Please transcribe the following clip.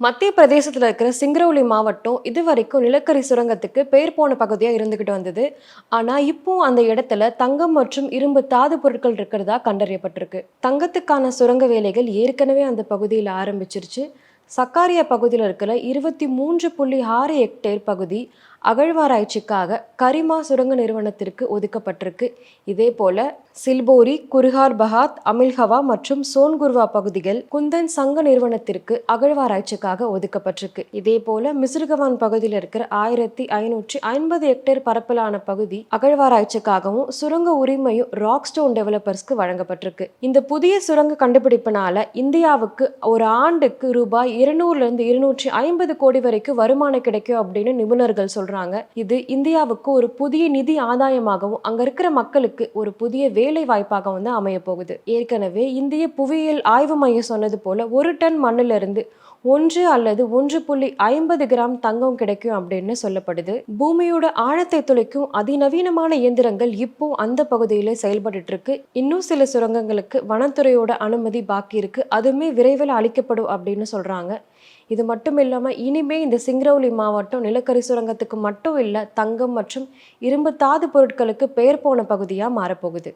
மத்திய பிரதேசத்துல இருக்கிற சிங்கரௌலி மாவட்டம் இதுவரைக்கும் நிலக்கரி சுரங்கத்துக்கு பேர் போன பகுதியா இருந்துகிட்டு வந்தது. ஆனா இப்போ அந்த இடத்துல தங்கம் மற்றும் இரும்பு தாது பொருட்கள் இருக்கிறதா கண்டறியப்பட்டிருக்கு. தங்கத்துக்கான சுரங்க வேலைகள் ஏற்கனவே அந்த பகுதியில் ஆரம்பிச்சிருச்சு. சக்காரியா பகுதியில் இருக்கிற 23.6 ஹெக்டேர் பகுதி அகழ்வாராய்ச்சிக்காக கரிமா சுரங்க நிறுவனத்திற்கு ஒதுக்கப்பட்டிருக்கு. இதே போல சில்போரி, குர்ஹார் பஹாத், அமில்ஹவா மற்றும் சோன்குர்வா பகுதிகள் குந்தன் சங்க நிறுவனத்திற்கு அகழ்வாராய்ச்சிக்காக ஒதுக்கப்பட்டிருக்கு. இதே போல மிஸ்ருகவான் பகுதியில் இருக்கிற 1550 ஹெக்டேர் பரப்பலான பகுதி அகழ்வாராய்ச்சிக்காகவும் சுரங்க உரிமையும் ராக் ஸ்டோன் டெவலப்பர்ஸ்க்கு வழங்கப்பட்டிருக்கு. இந்த புதிய சுரங்க கண்டுபிடிப்பினால இந்தியாவுக்கு ஒரு ஆண்டுக்கு ரூபாய் 200 to 250 கோடி வரைக்கும் வருமானம் கிடைக்கும் அப்படின்னு நிபுணர்கள் சொல்றாங்க. இது இந்தியாவுக்கு ஒரு புதிய நிதி ஆதாயமாகவும் அங்க இருக்கிற மக்களுக்கு ஒரு புதிய வேலை வாய்ப்பாக அமைய போகுது. ஏற்கனவே இந்திய புவியியல் ஆய்வு மையம் சொன்னது போல 1 டன் மண்ணில இருந்து 1 அல்லது 1.50 கிராம் தங்கம் கிடைக்கும் அப்படின்னு சொல்லப்படுது. பூமியோட ஆழத்தை துளைக்கும் அதிநவீனமான இயந்திரங்கள் இப்போ அந்த பகுதியில செயல்பட்டு இருக்கு. இன்னும் சில சுரங்கங்களுக்கு வனத்துறையோட அனுமதி பாக்கி இருக்கு. அதுவுமே விரைவில் அளிக்கப்படும் அப்படின்னு சொல்றாங்க. இது மட்டும் இல்லாம இனிமே இந்த சிங்கரௌலி மாவட்டம் நிலக்கரி சுரங்கத்துக்கு மட்டும் இல்ல, தங்கம் மற்றும் இரும்பு தாது பொருட்களுக்கு பெயர் போன பகுதியா மாறப்போகுது.